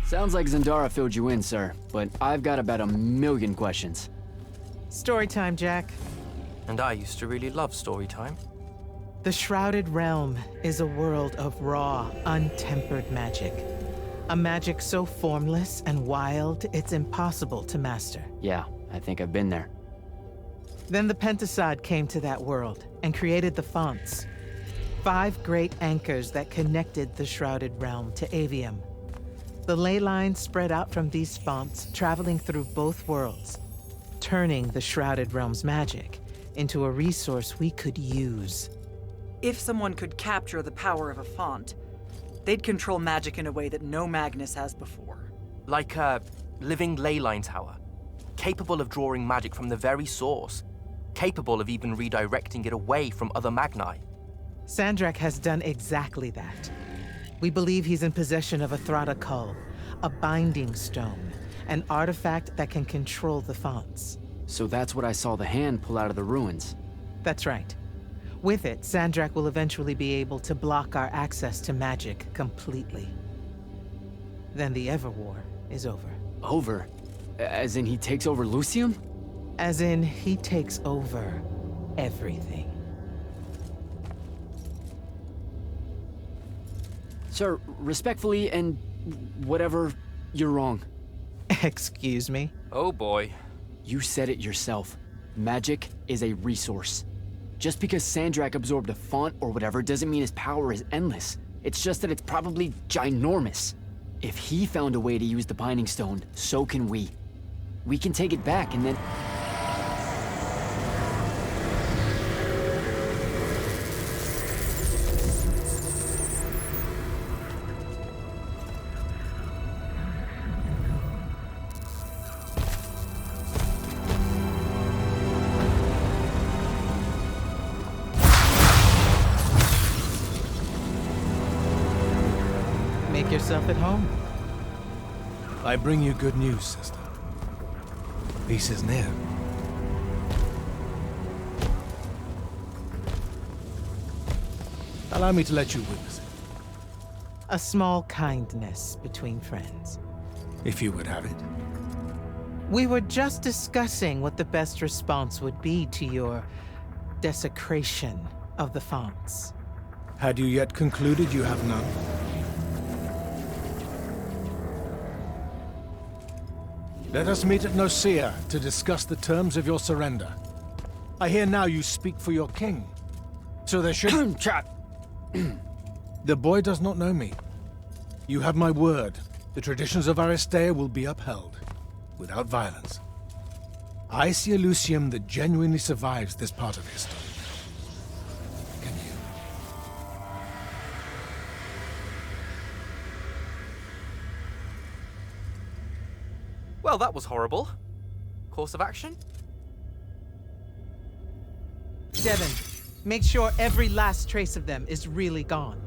Sounds like Zendara filled you in, sir, but I've got about a million questions. Story time, Jack. And I used to really love story time. The Shrouded Realm is a world of raw, untempered magic. A magic so formless and wild, it's impossible to master. Yeah, I think I've been there. Then the Pentasod came to that world and created the fonts. 5 great anchors that connected the Shrouded Realm to Aveum. The ley lines spread out from these fonts, traveling through both worlds, turning the Shrouded Realm's magic into a resource we could use. If someone could capture the power of a font, they'd control magic in a way that no Magnus has before. Like a living ley line tower, capable of drawing magic from the very source, capable of even redirecting it away from other Magni. Sandrak has done exactly that. We believe he's in possession of a Thrata Cull, a binding stone, an artifact that can control the fonts. So that's what I saw the hand pull out of the ruins. That's right. With it, Sandrak will eventually be able to block our access to magic completely. Then the Everwar is over. Over? As in he takes over Lucium? As in, he takes over everything. Sir, respectfully and whatever, you're wrong. Excuse me? Oh boy. You said it yourself. Magic is a resource. Just because Sandrak absorbed a font or whatever doesn't mean his power is endless. It's just that it's probably ginormous. If he found a way to use the Binding Stone, so can we. We can take it back and then... Make yourself at home. I bring you good news, sister. Peace is near. Allow me to let you witness it, A small kindness between friends. if you would have it. We were just discussing what the best response would be to your desecration of the fonts. Had you yet concluded you have none? Let us meet at Nicaea to discuss the terms of your surrender. I hear now you speak for your king. So there should... Chat! The boy does not know me. You have my word. The traditions of Aristea will be upheld, without violence. I see a Lucium that genuinely survives this part of history. Can you? Well, that was horrible. Course of action? Devin, make sure every last trace of them is really gone.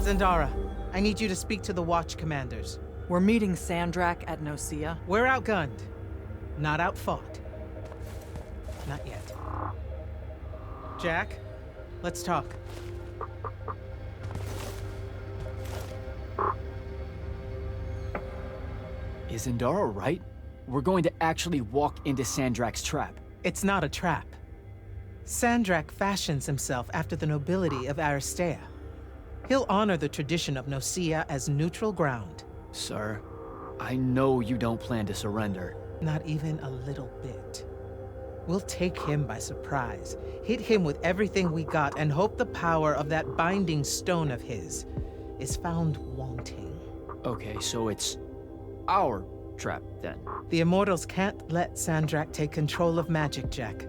Zendara, I need you to speak to the Watch commanders. We're meeting Sandrak at Nosea. We're outgunned, not outfought. Not yet. Jack, let's talk. Is Indara right? We're going to actually walk into Sandrak's trap. It's not a trap. Sandrak fashions himself after the nobility of Aristea. He'll honor the tradition of Nosea as neutral ground. Sir, I know you don't plan to surrender. Not even a little bit. We'll take him by surprise, hit him with everything we got, and hope the power of that binding stone of his is found wanting. Okay, so it's our trap then. The Immortals can't let Sandrak take control of magic, Jack.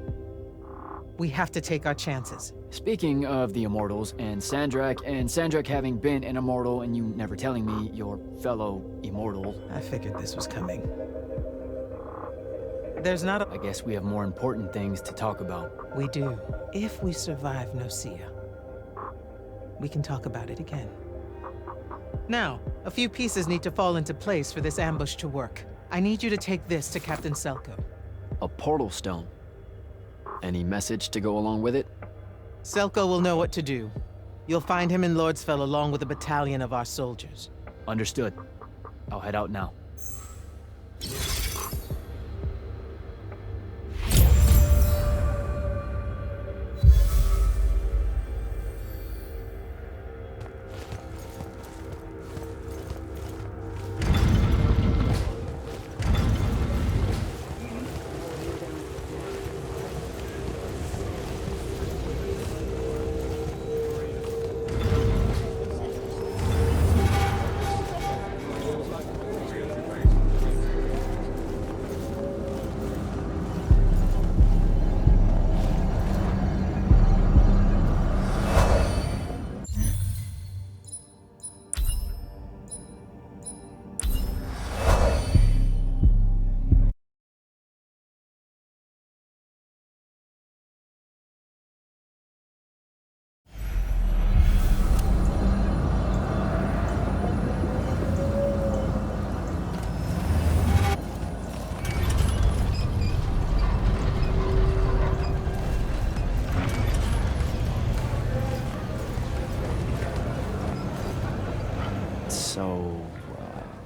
We have to take our chances. Speaking of the Immortals and Sandrak having been an Immortal and you never telling me your fellow Immortal. I figured this was coming. There's not a... I guess we have more important things to talk about. We do. If we survive Nosea, we can talk about it again. Now, a few pieces need to fall into place for this ambush to work. I need you to take this to Captain Selko. A portal stone. Any message to go along with it? Selko will know what to do. You'll find him in Lordsfell along with a battalion of our soldiers. Understood. I'll head out now.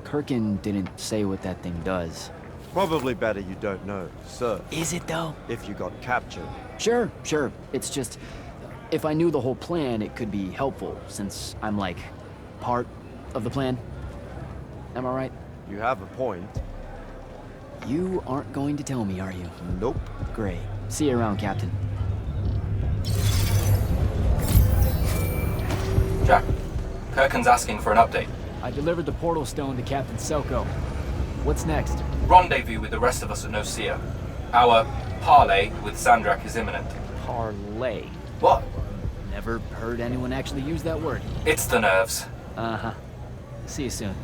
Kirkin didn't say what that thing does. Probably better you don't know, sir. Is it though? If you got captured. Sure. It's just, if I knew the whole plan, it could be helpful, since I'm like, part of the plan. Am I right? You have a point. You aren't going to tell me, are you? Nope. Great. See you around, Captain. Jack, Kirkin's asking for an update. I delivered the portal stone to Captain Selko. What's next? Rendezvous with the rest of us at Nosea. Our parley with Sandrak is imminent. Parlay. What? Never heard anyone actually use that word. It's the nerves. Uh-huh. See you soon.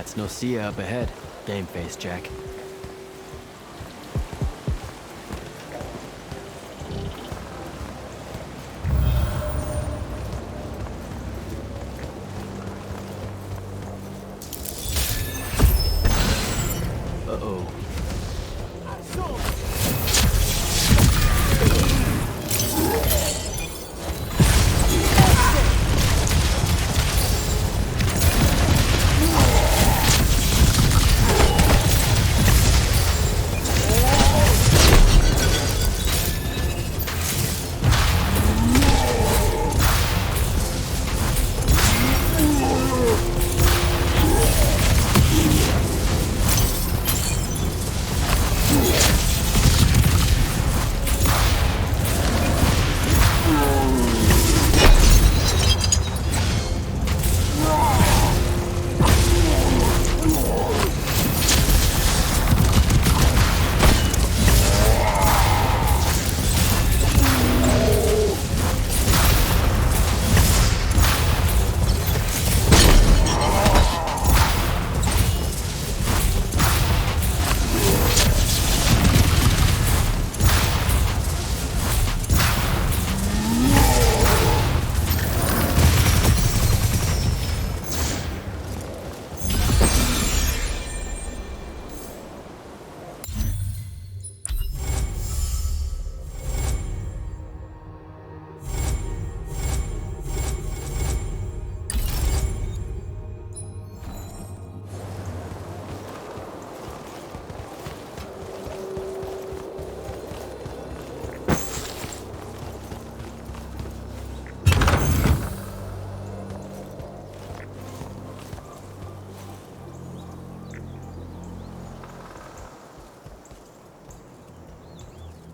It's no Sia up ahead. Game face, Jack. Uh-oh.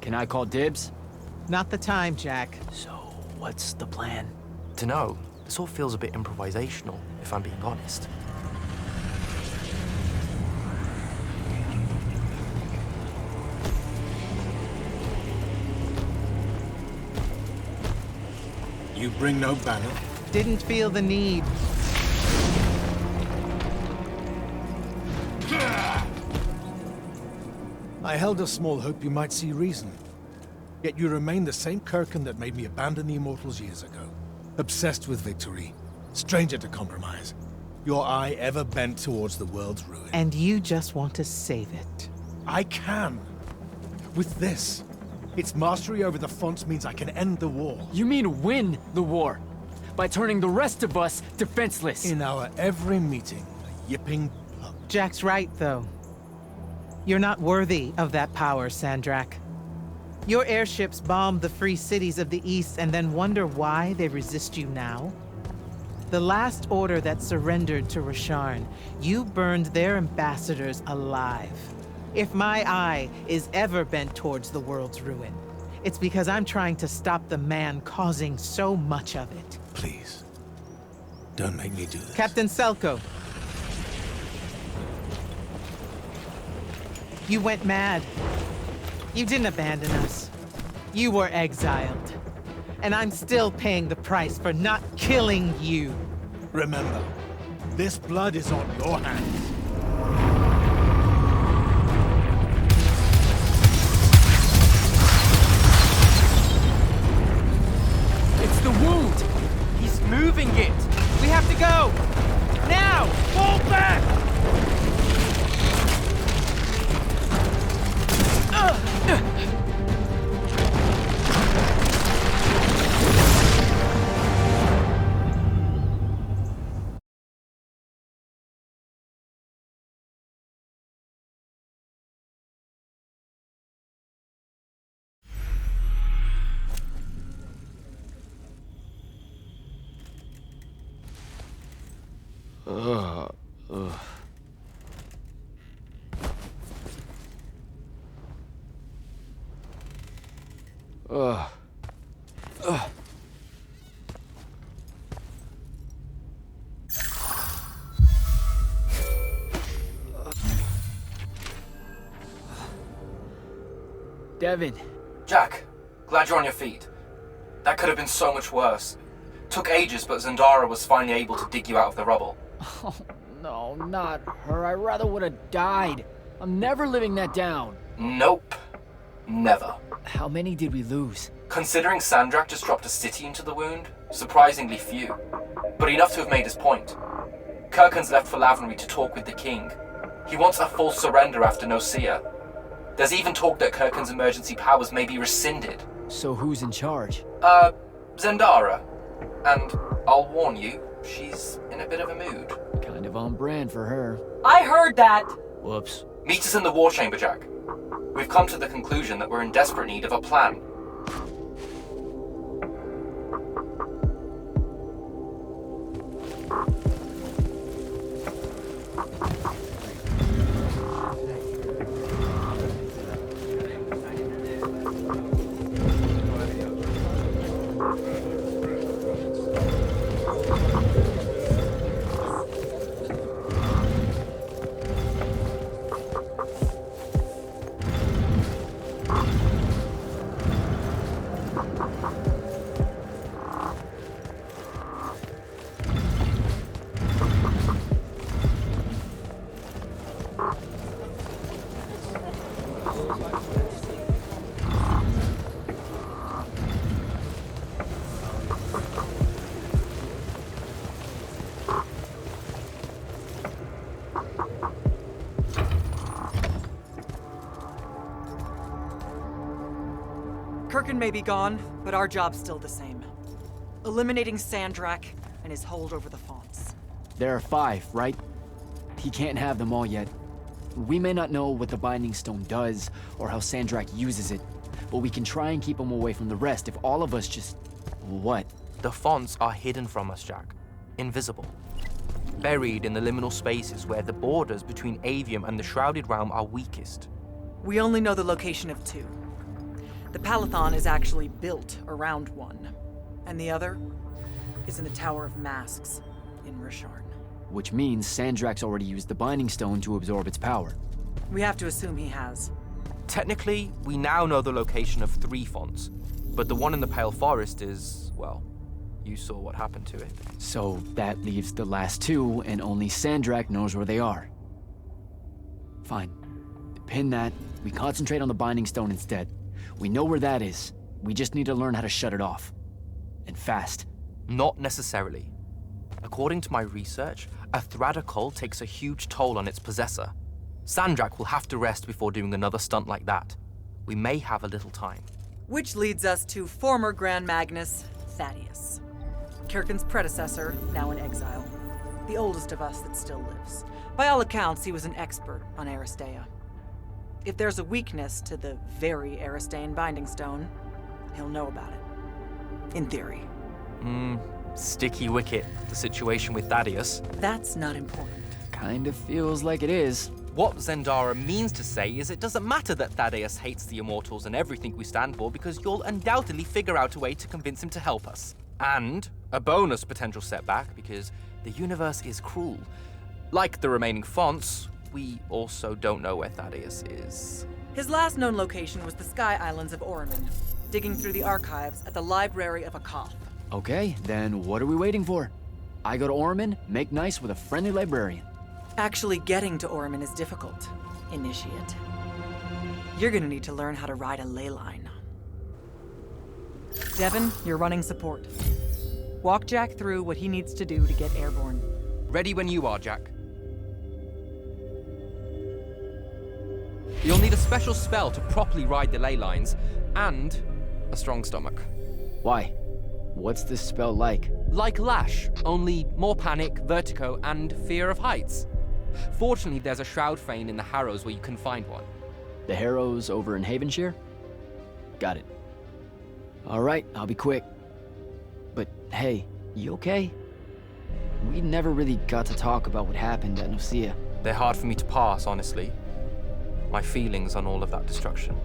Can I call dibs? Not the time, Jack. So, what's the plan? To know, this all feels a bit improvisational, if I'm being honest. You bring no banner? Didn't feel the need. I held a small hope you might see reason. Yet you remain the same Kirkin that made me abandon the Immortals years ago. Obsessed with victory, stranger to compromise. Your eye ever bent towards the world's ruin. And you just want to save it. I can. With this. Its mastery over the fonts means I can end the war. You mean win the war? By turning the rest of us defenseless? In our every meeting, a yipping pup. Jack's right, though. You're not worthy of that power, Sandrak. Your airships bomb the free cities of the East and then wonder why they resist you now? The last order that surrendered to Rasharn, you burned their ambassadors alive. If my eye is ever bent towards the world's ruin, it's because I'm trying to stop the man causing so much of it. Please. Don't make me do this. Captain Selko. You went mad. You didn't abandon us. You were exiled. And I'm still paying the price for not killing you. Remember, this blood is on your hands. It's the wound! He's moving it! We have to go! Now! Fall back! Devin. Jack, glad you're on your feet. That could have been so much worse. Took ages, but Zandara was finally able to dig you out of the rubble. Oh, No, not her. I rather would have died. I'm never living that down. Nope. Never. How many did we lose? Considering Sandrak just dropped a city into the wound, surprisingly few. But enough to have made his point. Kirkhan's left for Lavenry to talk with the king. He wants a full surrender after Nosea. There's even talk that Kirkhan's emergency powers may be rescinded. So who's in charge? Zendara. And I'll warn you, she's in a bit of a mood. Kind of on brand for her. I heard that! Whoops. Meet us in the war chamber, Jack. We've come to the conclusion that we're in desperate need of a plan. Kirkhan may be gone, but our job's still the same. Eliminating Sandrak and his hold over the fonts. There are 5, right? He can't have them all yet. We may not know what the Binding Stone does, or how Sandrak uses it, but we can try and keep him away from the rest if all of us just... What? The fonts are hidden from us, Jack. Invisible. Buried in the liminal spaces where the borders between Aveum and the Shrouded Realm are weakest. We only know the location of 2. The Palathon is actually built around one, and the other is in the Tower of Masks in Rasharn. Which means Sandrak's already used the Binding Stone to absorb its power. We have to assume he has. Technically, we now know the location of 3 fonts, but the one in the Pale Forest is, well, you saw what happened to it. So that leaves the last 2, and only Sandrak knows where they are. Fine. Pin that. We concentrate on the Binding Stone instead. We know where that is. We just need to learn how to shut it off. And fast. Not necessarily. According to my research, a Thradda cull takes a huge toll on its possessor. Sandrak will have to rest before doing another stunt like that. We may have a little time. Which leads us to former Grand Magnus, Thaddeus. Kirkhan's predecessor, now in exile. The oldest of us that still lives. By all accounts, he was an expert on Aristea. If there's a weakness to the very Aristean Binding Stone, he'll know about it. In theory. Sticky wicket, the situation with Thaddeus. That's not important. Kind of feels like it is. What Zendara means to say is it doesn't matter that Thaddeus hates the Immortals and everything we stand for because you'll undoubtedly figure out a way to convince him to help us. And a bonus potential setback because the universe is cruel. Like the remaining fonts, we also don't know where Thaddeus is. His last known location was the Sky Islands of Oriman, digging through the archives at the Library of Akoth. Okay, then what are we waiting for? I go to Orman, make nice with a friendly librarian. Actually getting to Oriman is difficult, Initiate. You're gonna need to learn how to ride a ley line. Devin, you're running support. Walk Jack through what he needs to do to get airborne. Ready when you are, Jack. You'll need a special spell to properly ride the ley lines, and a strong stomach. Why? What's this spell like? Like Lash, only more panic, vertigo, and fear of heights. Fortunately, there's a Shroud Fane in the Harrows where you can find one. The Harrows over in Havenshire? Got it. Alright, I'll be quick. But hey, you okay? We never really got to talk about what happened at Nosea. They're hard for me to pass, honestly. My feelings on all of that destruction.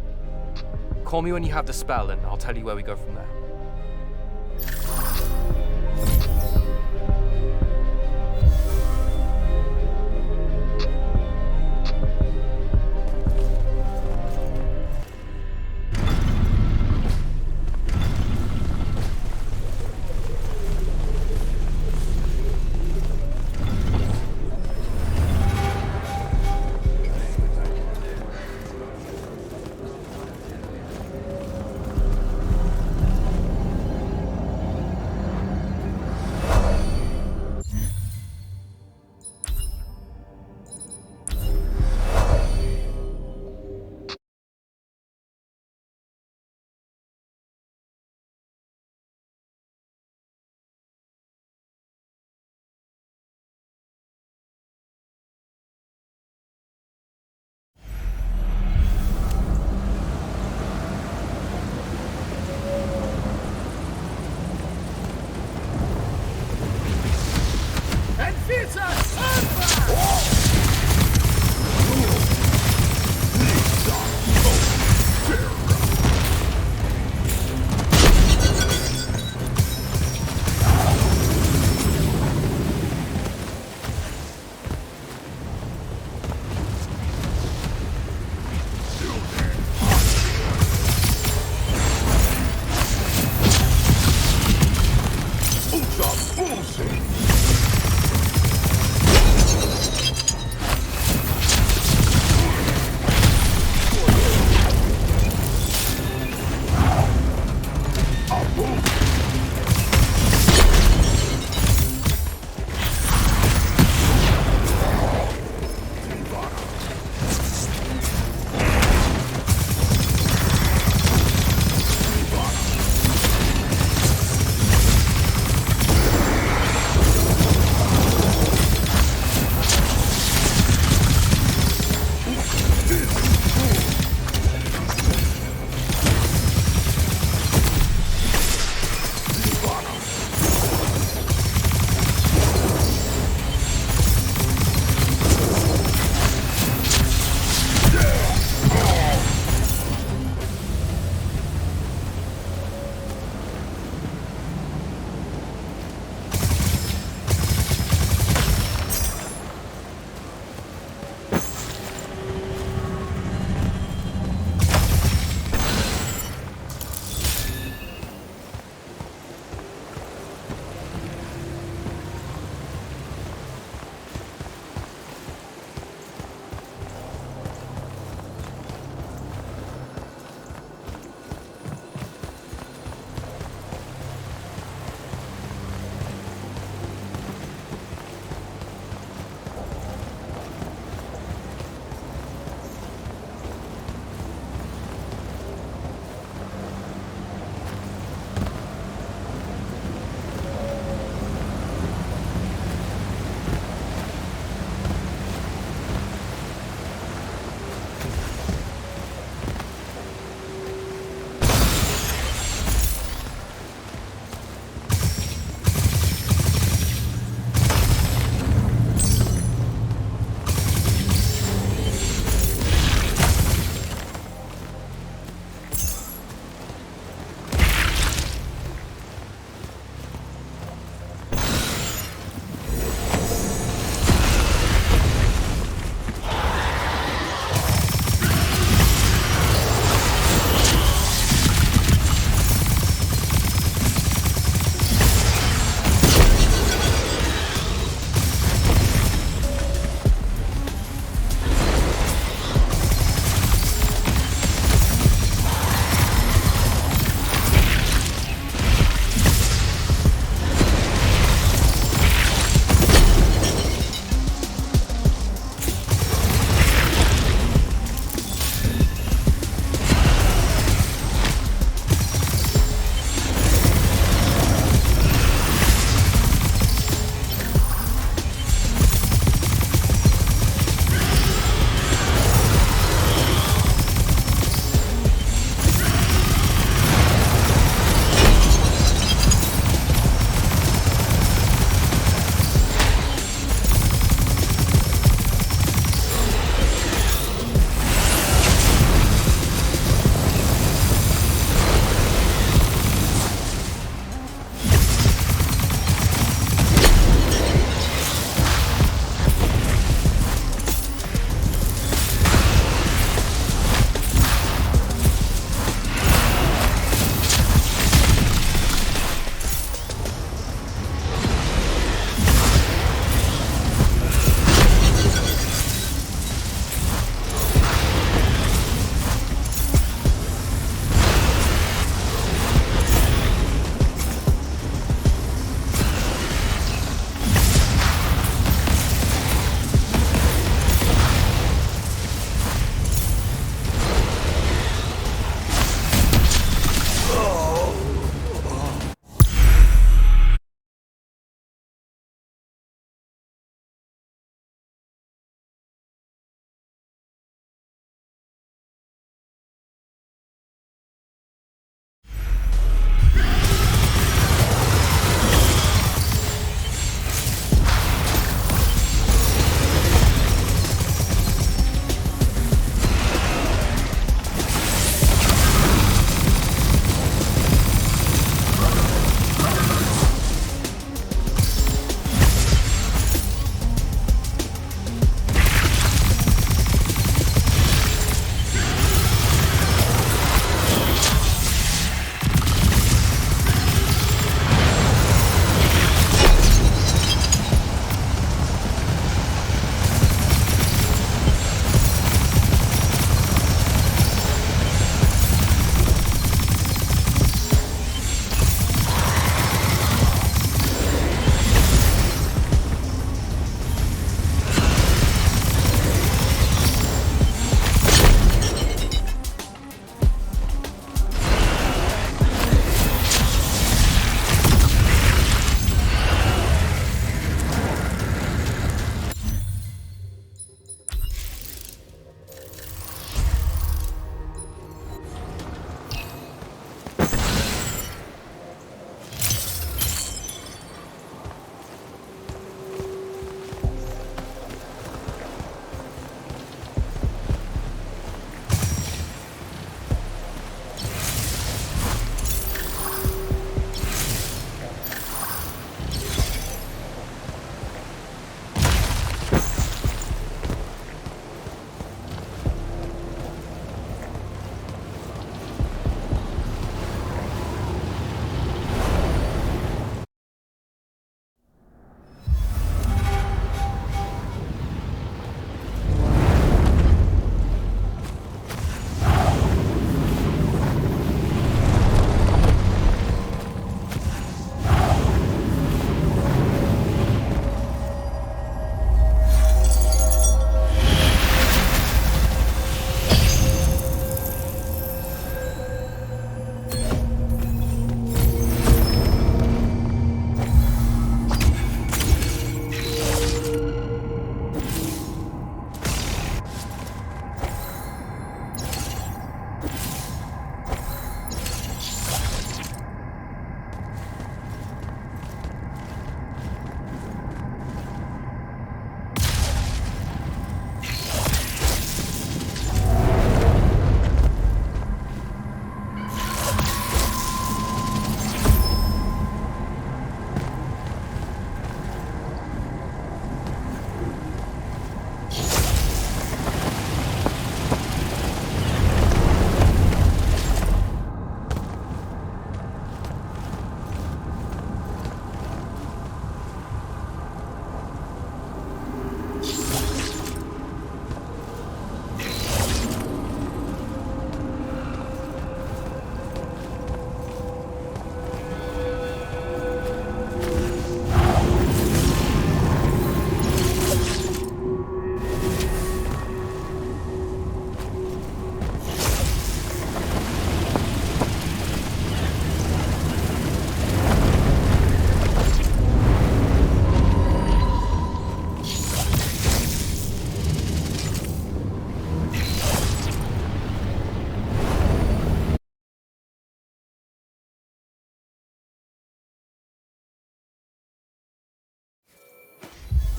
Call me when you have the spell and I'll tell you where we go from there.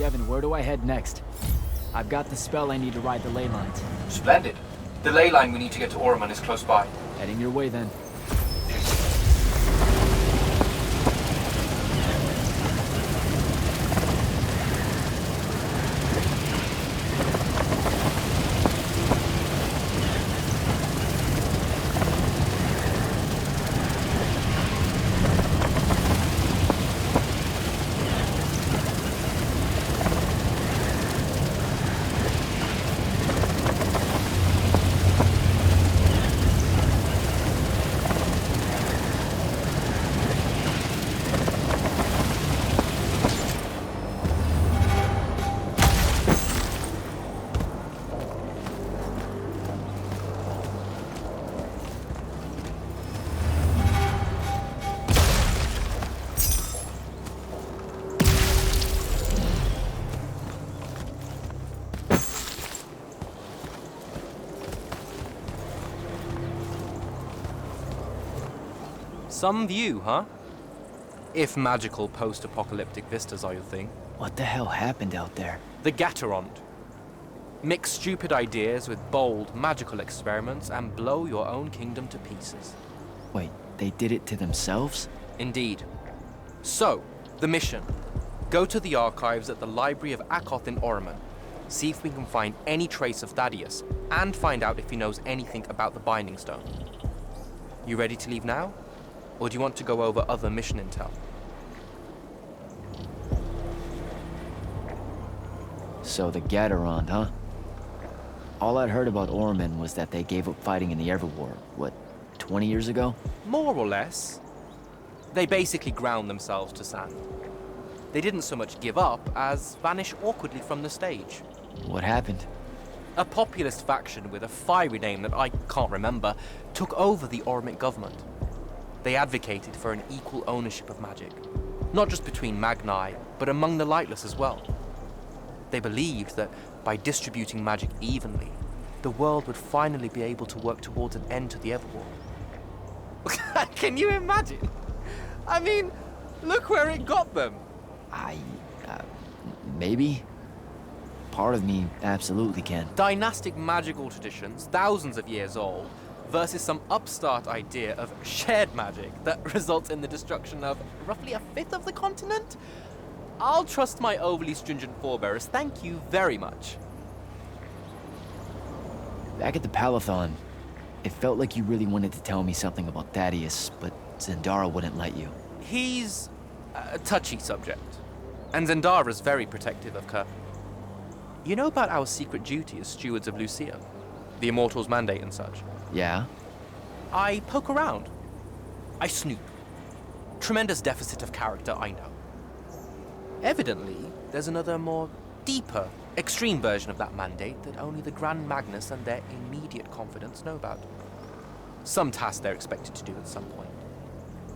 Devin, where do I head next? I've got the spell I need to ride the ley lines. Splendid. The ley line we need to get to Orman is close by. Heading your way then. Some view, huh? If magical post-apocalyptic vistas are your thing. What the hell happened out there? The Gatorond. Mix stupid ideas with bold, magical experiments and blow your own kingdom to pieces. Wait, they did it to themselves? Indeed. So, the mission. Go to the archives at the Library of Akoth in Orman. See if we can find any trace of Thaddeus, and find out if he knows anything about the Binding Stone. You ready to leave now? Or do you want to go over other mission intel? So the Gatorond, huh? All I'd heard about Orman was that they gave up fighting in the Everwar, what, 20 years ago? More or less. They basically ground themselves to sand. They didn't so much give up as vanish awkwardly from the stage. What happened? A populist faction with a fiery name that I can't remember took over the Ormic government. They advocated for an equal ownership of magic, not just between Magni, but among the lightless as well. They believed that by distributing magic evenly, the world would finally be able to work towards an end to the Everwar. Can you imagine? I mean, look where it got them. Maybe? Part of me absolutely can. Dynastic magical traditions, thousands of years old, versus some upstart idea of shared magic that results in the destruction of roughly a fifth of the continent? I'll trust my overly stringent forebearers, thank you very much. Back at the Palathon, it felt like you really wanted to tell me something about Thaddeus, but Zendara wouldn't let you. He's a touchy subject, and Zendara's very protective of Kerr. You know about our secret duty as stewards of Lucia? The Immortals' mandate and such? Yeah? I poke around. I snoop. Tremendous deficit of character, I know. Evidently, there's another more deeper, extreme version of that mandate that only the Grand Magnus and their immediate confidants know about. Some task they're expected to do at some point.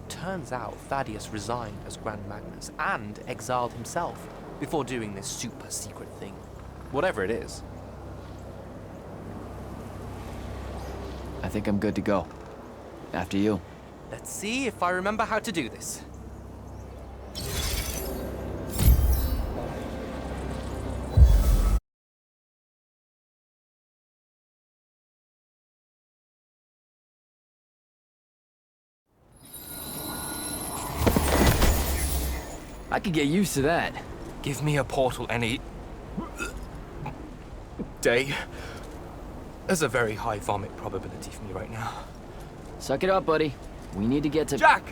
Turns out Thaddeus resigned as Grand Magnus and exiled himself before doing this super secret thing. Whatever it is. I think I'm good to go. After you. Let's see if I remember how to do this. I could get used to that. Give me a portal any day. There's a very high vomit probability for me right now. Suck it up, buddy. We need to get to... Jack!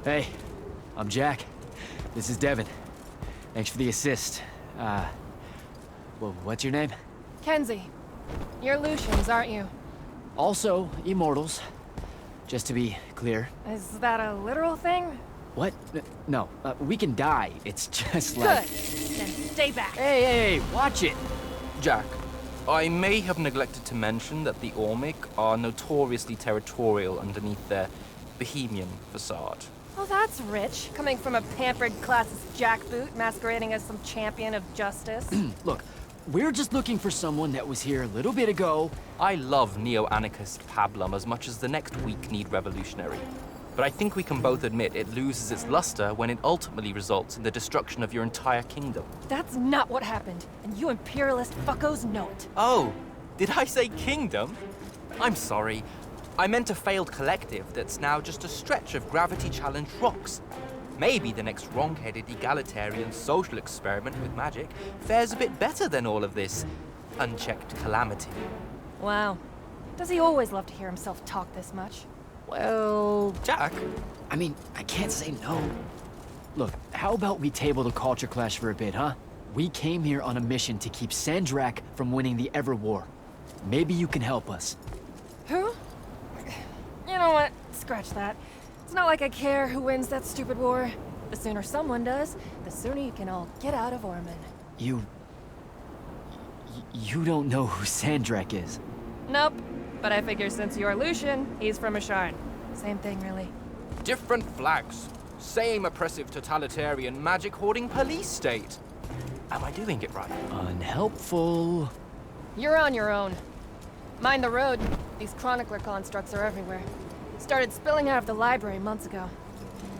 Hey, I'm Jack. This is Devin. Thanks for the assist. Well, what's your name? Kenzie. You're Lucians, aren't you? Also, Immortals. Just to be clear. Is that a literal thing? What? No, we can die. It's just Good. like... Then stay back. Hey, watch it! Jack, I may have neglected to mention that the Ormic are notoriously territorial underneath their bohemian facade. Oh, that's rich. Coming from a pampered classist jackboot masquerading as some champion of justice. Look, we're just looking for someone that was here a little bit ago. I love neo-anarchist pablum as much as the next weak-kneed revolutionary. But I think we can both admit it loses its luster when it ultimately results in the destruction of your entire kingdom. That's not what happened, and you imperialist fuckos know it. Oh, did I say kingdom? I'm sorry. I meant a failed collective that's now just a stretch of gravity-challenged rocks. Maybe the next wrong-headed egalitarian social experiment with magic fares a bit better than all of this unchecked calamity. Wow. Does he always love to hear himself talk this much? Well... Jack? I mean, I can't say no. Look, how about we table the culture clash for a bit, huh? We came here on a mission to keep Sandrak from winning the Ever War. Maybe you can help us. Who? You know what? Scratch that. It's not like I care who wins that stupid war. The sooner someone does, the sooner you can all get out of Orman. You don't know who Sandrak is. Nope. But I figure since you're Lucian, he's from Asharn. Same thing, really. Different flags. Same oppressive totalitarian magic-hoarding police state. Am I doing it right? Unhelpful. You're on your own. Mind the road. These chronicler constructs are everywhere. Started spilling out of the library months ago.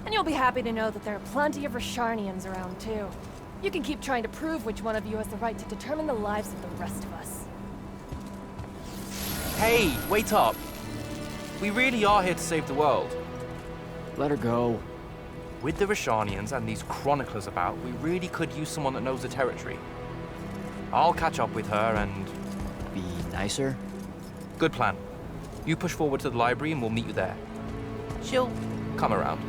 And you'll be happy to know that there are plenty of Rasharnians around, too. You can keep trying to prove which one of you has the right to determine the lives of the rest of us. Hey, wait up. We really are here to save the world. Let her go. With the Rasharnians and these chroniclers about, we really could use someone that knows the territory. I'll catch up with her and... Be nicer? Good plan. You push forward to the library and we'll meet you there. She'll come around.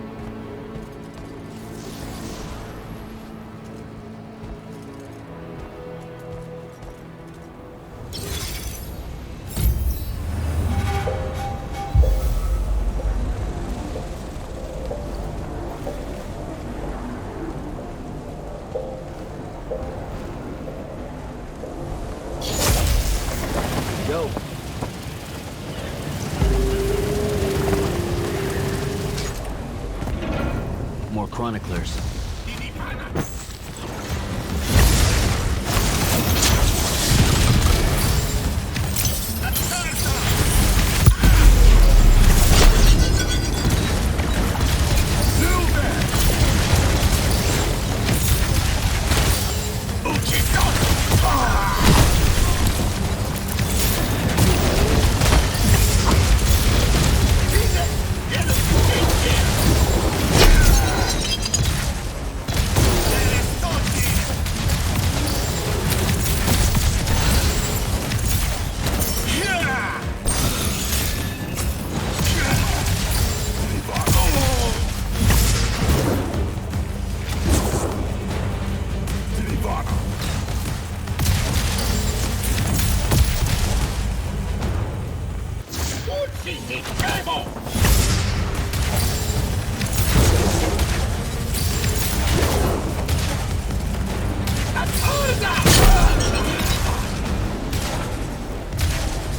Go. More chroniclers.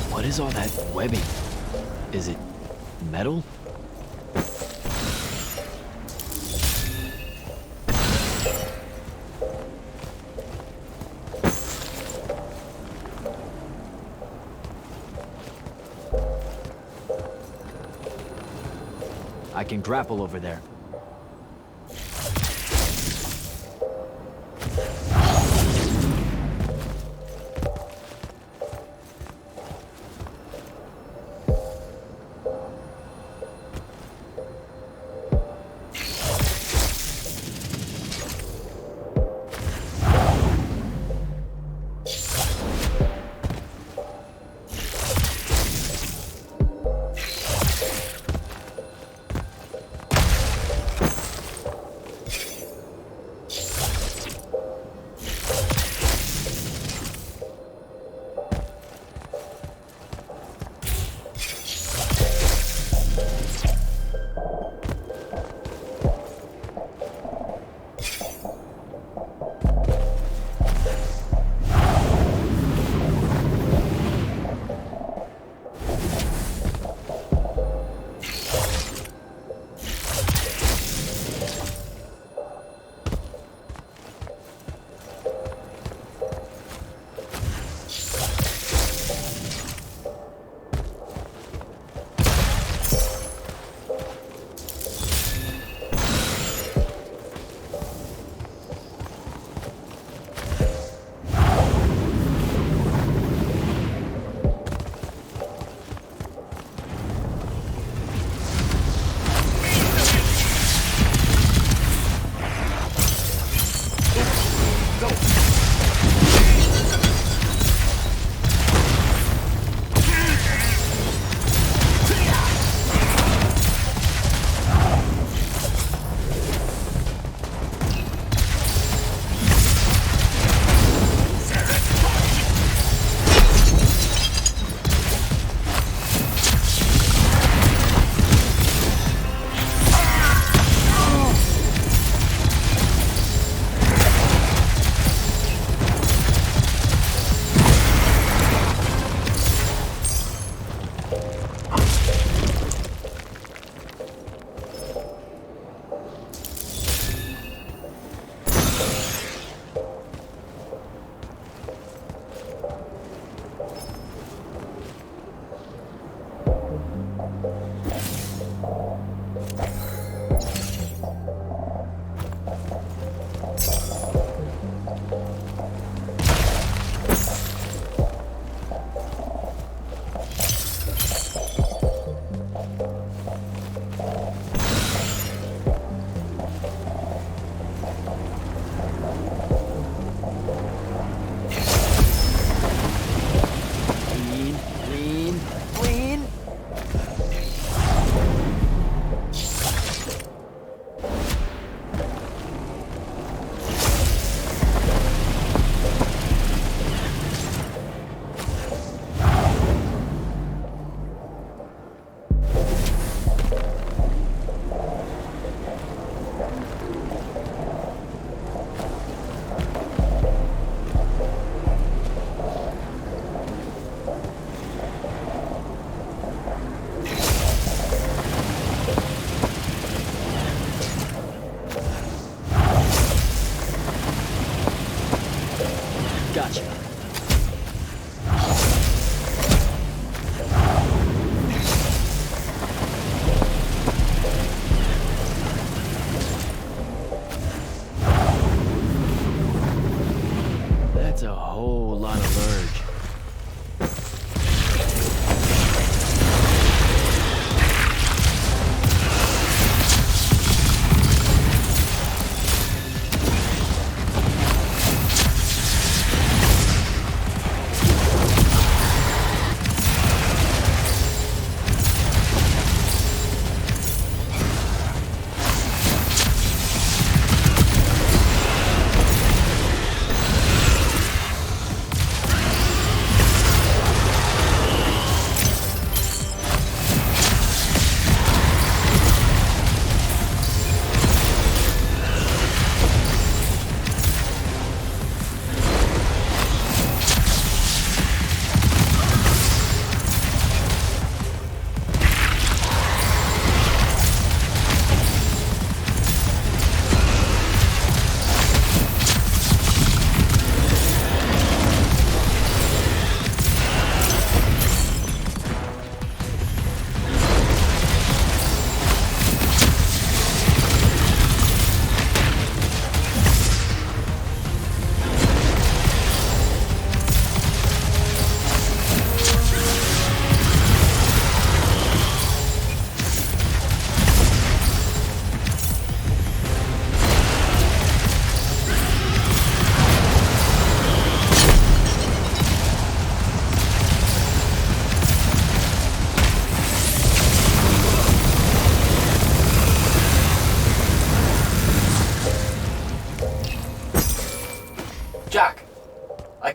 What is all that webbing? Is it metal? I can grapple over there.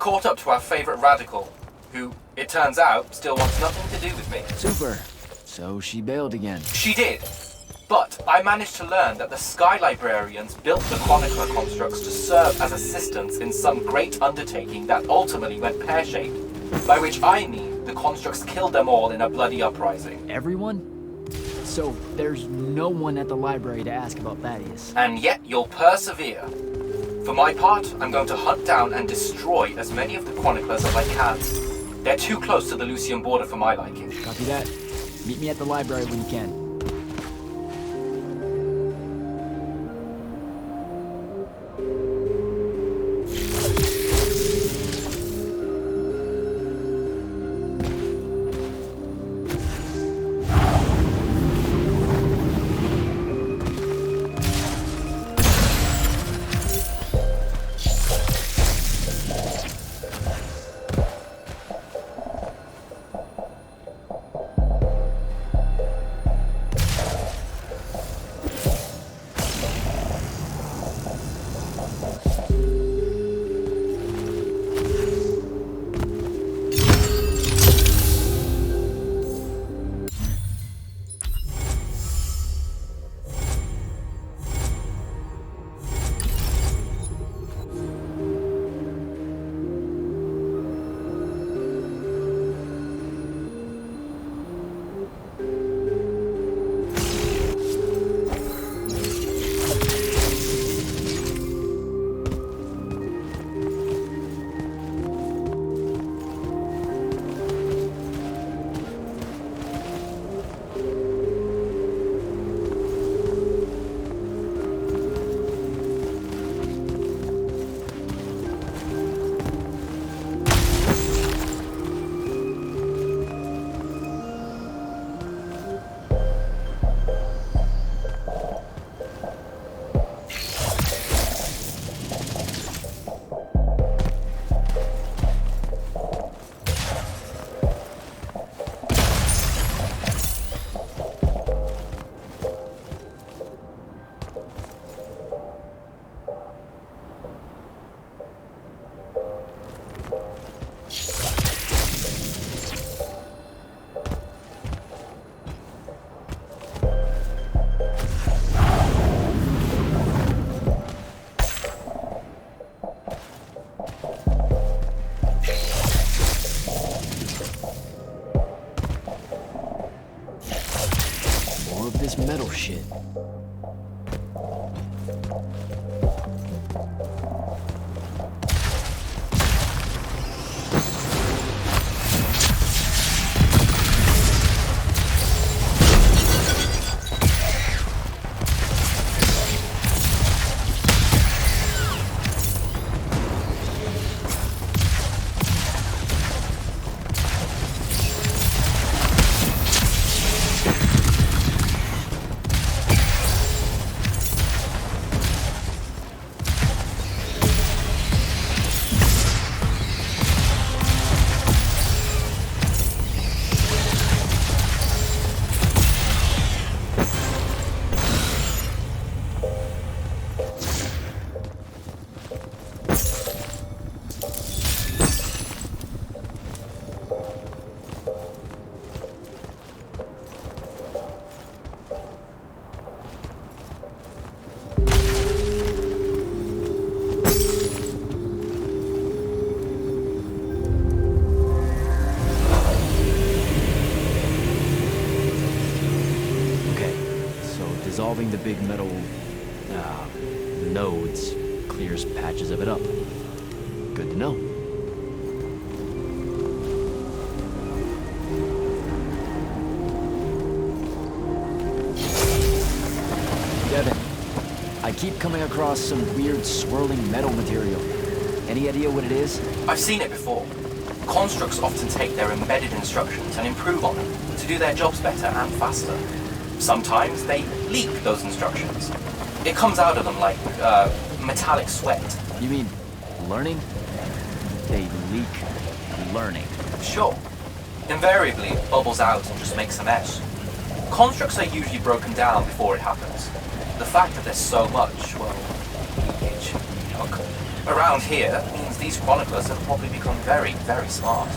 caught up to our favorite radical, who, it turns out, still wants nothing to do with me. Super. So she bailed again. She did. But I managed to learn that the Sky Librarians built the Chronicler constructs to serve as assistants in some great undertaking that ultimately went pear-shaped, by which I mean the constructs killed them all in a bloody uprising. Everyone? So there's no one at the library to ask about Thaddeus. And yet you'll persevere. For my part, I'm going to hunt down and destroy as many of the Chroniclers as I can. They're too close to the Lucian border for my liking. Copy that. Meet me at the library when you can. This metal shit. Dissolving the big metal nodes clears patches of it up. Good to know. Devin, I keep coming across some weird swirling metal material. Any idea what it is? I've seen it before. Constructs often take their embedded instructions and improve on them to do their jobs better and faster. Sometimes they leak those instructions. It comes out of them like metallic sweat. You mean learning? They leak learning. Sure. Invariably, it bubbles out and just makes a mess. Constructs are usually broken down before it happens. The fact that there's so much, well, leakage, yuck. around here means these chroniclers have probably become very, very smart.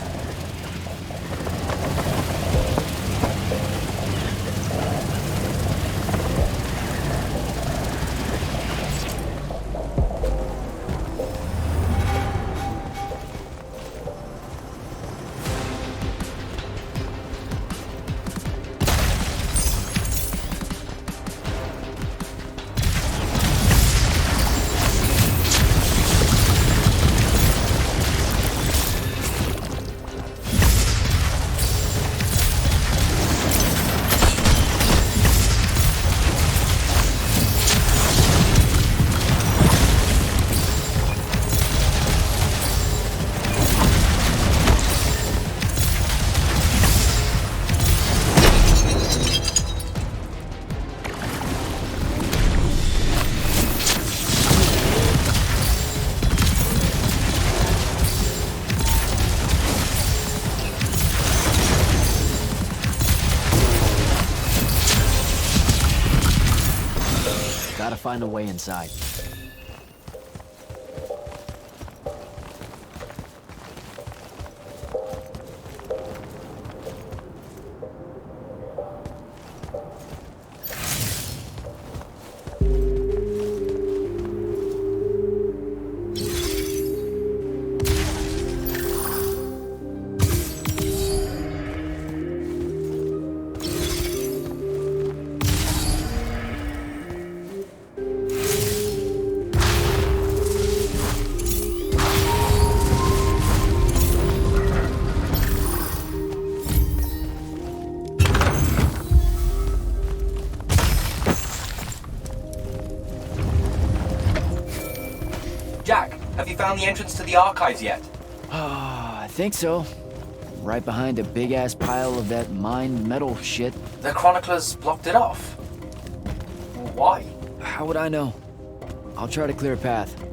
Gotta find a way inside. Jack, have you found the entrance to the archives yet? I think so. Right behind a big-ass pile of that mined metal shit. The chroniclers blocked it off. Why? How would I know? I'll try to clear a path.